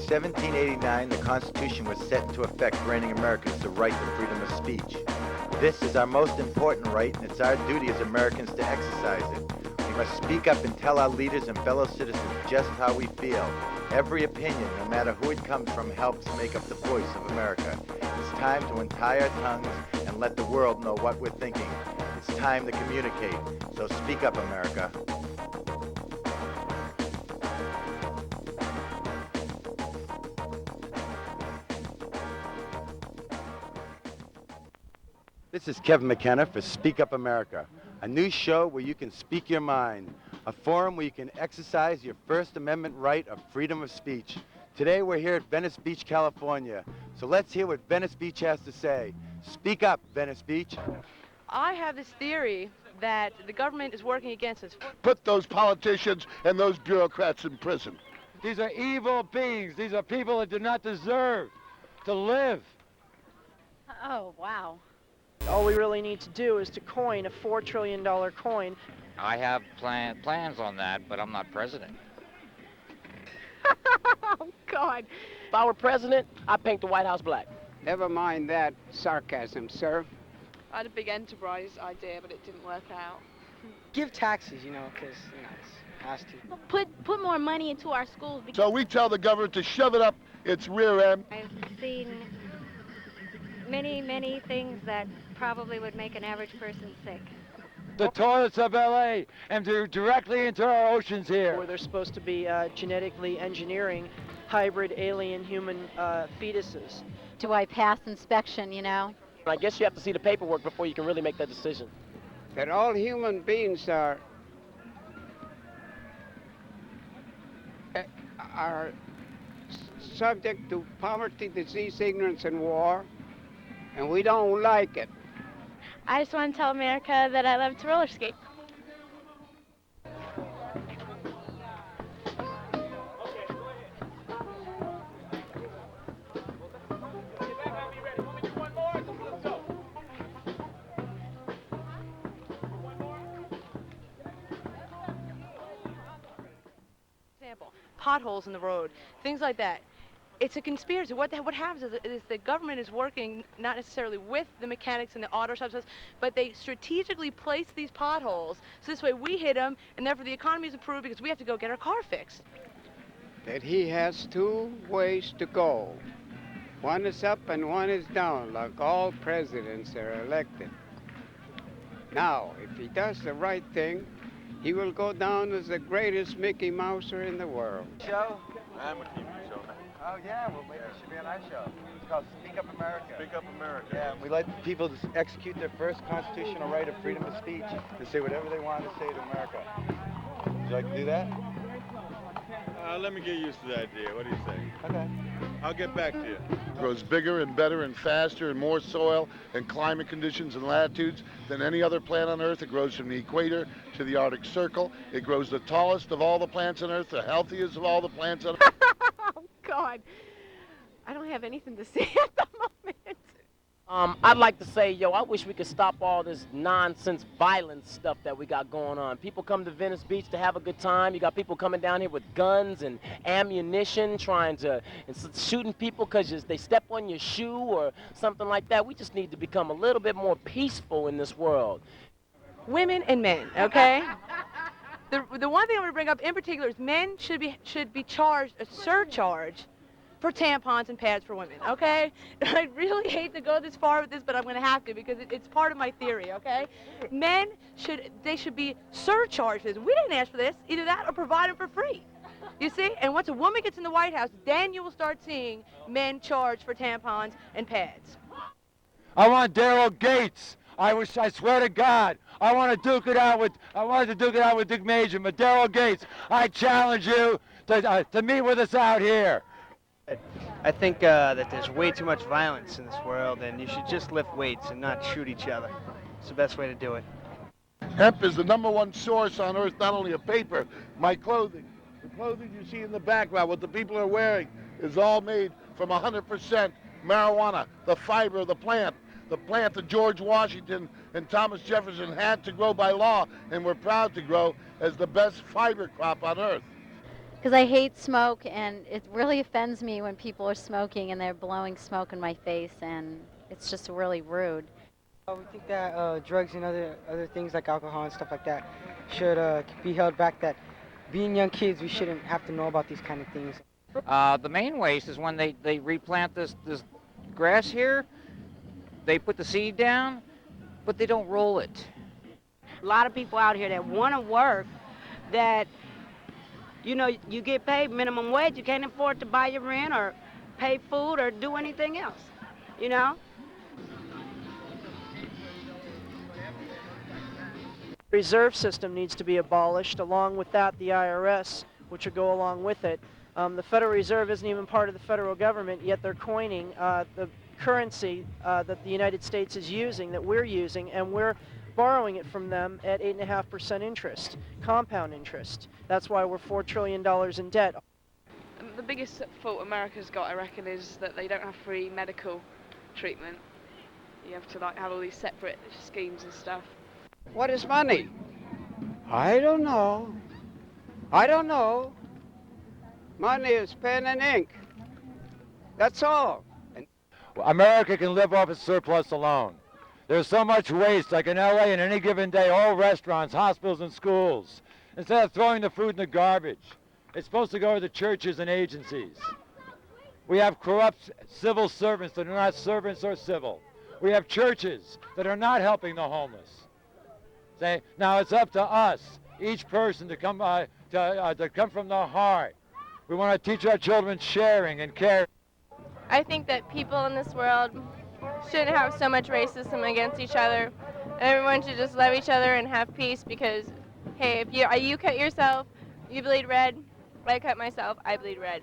1789, the Constitution was set into effect, granting Americans the right to freedom of speech. This is our most important right, and it's our duty as Americans to exercise it. We must speak up and tell our leaders and fellow citizens just how we feel. Every opinion, no matter who it comes from, helps make up the voice of America. It's time to untie our tongues and let the world know what we're thinking. It's time to communicate. So speak up, America. This is Kevin McKenna for Speak Up America, a new show where you can speak your mind, a forum where you can exercise your First Amendment right of freedom of speech. Today we're here at Venice Beach, California. So let's hear what Venice Beach has to say. Speak up, Venice Beach. I have this theory that the government is working against us. Put those politicians and those bureaucrats in prison. These are evil beings. These are people that do not deserve to live. Oh, wow. All we really need to do is to coin a $4 trillion coin. I have plans on that, but I'm not president. Oh, God. If I were president, I'd paint the White House black. Never mind that sarcasm, sir. I had a big enterprise idea, but it didn't work out. Give taxes, because it has to. Put more money into our schools. So we tell the government to shove it up its rear end. I've seen many things that probably would make an average person sick. The toilets of L.A. and directly into our oceans here. Where they're supposed to be genetically engineering hybrid alien human fetuses. Do I pass inspection, I guess you have to see the paperwork before you can really make that decision. That all human beings are subject to poverty, disease, ignorance, and war, and we don't like it. I just want to tell America that I love to roller skate. Potholes in the road, things like that. It's a conspiracy. What happens is the government is working not necessarily with the mechanics and the auto shops, but they strategically place these potholes so this way we hit them, and therefore the economy is improved because we have to go get our car fixed. That he has two ways to go. One is up and one is down, like all presidents are elected. Now, if he does the right thing, he will go down as the greatest Mickey Mouser in the world. Show? I'm a TV show. Oh, yeah, well, maybe it should be on our show. It's called Speak Up America. Speak up, America. Yeah, we let people just execute their first constitutional right of freedom of speech to say whatever they want to say to America. Would you like to do that? Let me get used to the idea. What do you say? Okay. I'll get back to you. It grows bigger and better and faster and more soil and climate conditions and latitudes than any other plant on Earth. It grows from the equator to the Arctic Circle. It grows the tallest of all the plants on Earth, the healthiest of all the plants on Earth. Oh, God. I don't have anything to say at the moment. I'd like to say, I wish we could stop all this nonsense violence stuff that we got going on. People come to Venice Beach to have a good time. You got people coming down here with guns and ammunition shooting people because they step on your shoe or something like that. We just need to become a little bit more peaceful in this world. Women and men, okay? The one thing I'm going to bring up in particular is men should be charged a surcharge for tampons and pads for women, okay? I really hate to go this far with this, but I'm going to have to because it's part of my theory, okay? Men should be surcharged for this. We didn't ask for this. Either that or provide them for free. You see? And once a woman gets in the White House, then you will start seeing men charged for tampons and pads. I want Daryl Gates. I swear to God, I want to duke it out with Dick Major, but Daryl Gates, I challenge you to meet with us out here. I think that there's way too much violence in this world, and you should just lift weights and not shoot each other. It's the best way to do it. Hemp is the #1 source on Earth, not only of paper, my clothing. The clothing you see in the background, what the people are wearing, is all made from 100% marijuana, the fiber of the plant that George Washington and Thomas Jefferson had to grow by law and were proud to grow as the best fiber crop on Earth. because I hate smoke, and it really offends me when people are smoking and they're blowing smoke in my face, and it's just really rude. We think that drugs and other things like alcohol and stuff like that should be held back. That being young kids, we shouldn't have to know about these kind of things. The main waste is when they replant this grass here. They put the seed down, but they don't roll it. A lot of people out here that want to work, that, you know, you get paid minimum wage, you can't afford to buy your rent or pay food or do anything else, you know? Reserve system needs to be abolished. Along with that, the IRS, which will go along with it. The Federal Reserve isn't even part of the federal government, yet they're coining the currency that the United States is using, that we're using, and we're borrowing it from them at 8.5% interest, compound interest. That's why we're $4 trillion in debt. The biggest fault America's got, I reckon, is that they don't have free medical treatment. You have to like have all these separate schemes and stuff. What is money? I don't know. I don't know. Money is pen and ink. That's all. America can live off its surplus alone. There's so much waste, like in LA, in any given day, all restaurants, hospitals, and schools. Instead of throwing the food in the garbage, it's supposed to go to the churches and agencies. We have corrupt civil servants that are not servants or civil. We have churches that are not helping the homeless. Now it's up to us, each person, to come from the heart. We want to teach our children sharing and caring. I think that people in this world shouldn't have so much racism against each other. Everyone should just love each other and have peace because, hey, if you cut yourself, you bleed red. I cut myself, I bleed red.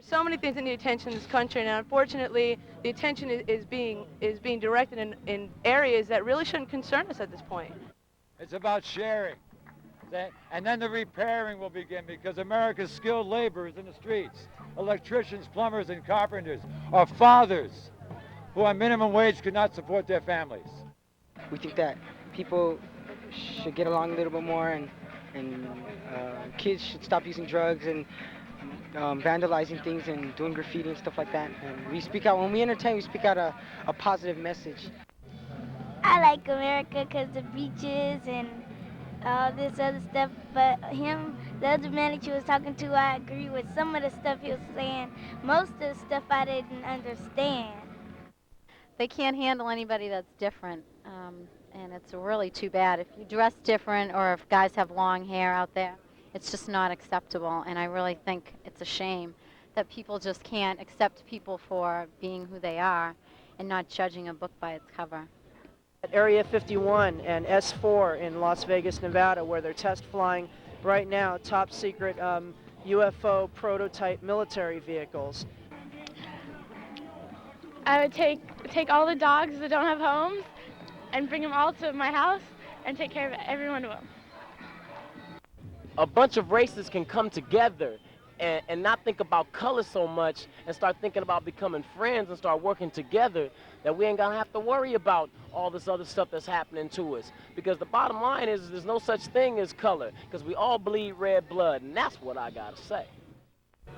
So many things that need attention in this country, and unfortunately, the attention is being directed in areas that really shouldn't concern us at this point. It's about sharing, and then the repairing will begin, because America's skilled labor is in the streets. Electricians, plumbers, and carpenters are fathers who on minimum wage could not support their families. We think that people should get along a little bit more, and kids should stop using drugs and vandalizing things and doing graffiti and stuff like that. And we speak out, when we entertain, we speak out a positive message. I like America because the beaches and all this other stuff, but the other man that you was talking to, I agree with some of the stuff he was saying. Most of the stuff I didn't understand. They can't handle anybody that's different, and it's really too bad. If you dress different or if guys have long hair out there, it's just not acceptable, and I really think it's a shame that people just can't accept people for being who they are and not judging a book by its cover. At Area 51 and S4 in Las Vegas, Nevada, where they're test flying right now top secret UFO prototype military vehicles. I would take all the dogs that don't have homes and bring them all to my house and take care of every one of them. A bunch of races can come together and not think about color so much and start thinking about becoming friends and start working together, that we ain't gonna have to worry about all this other stuff that's happening to us. Because the bottom line is there's no such thing as color, because we all bleed red blood, and that's what I gotta say.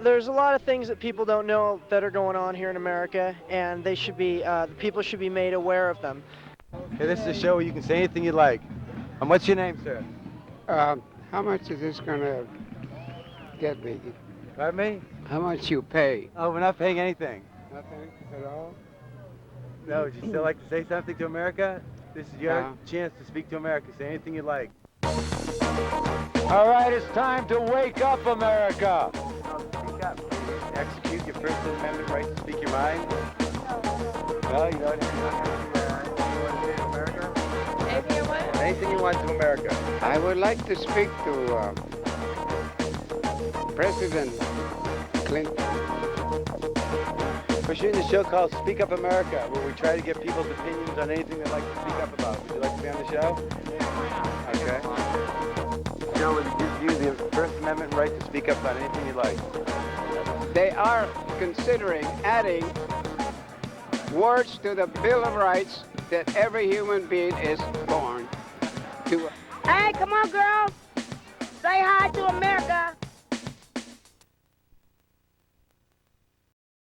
There's a lot of things that people don't know that are going on here in America, and they should be, the people should be made aware of them. Okay, this is a show where you can say anything you like. And what's your name, sir? How much is this gonna get me? Pardon me? How much you pay? Oh, we're not paying anything. Nothing at all? No, would you still like to say something to America? This is your chance to speak to America. Say anything you like. All right, it's time to wake up, America. Speak up. Execute your First Amendment right to speak your mind. Well, you know what you want to say to America? Anything you want to America. I would like to speak to President Clinton. We're shooting a show called Speak Up America, where we try to get people's opinions on anything they'd like to speak up about. Would you like to be on the show? Okay. Joe, would you give you the First Amendment Amendment right to speak up on anything you like. They are considering adding words to the Bill of Rights that every human being is born to. Hey, come on, girls. Say hi to America.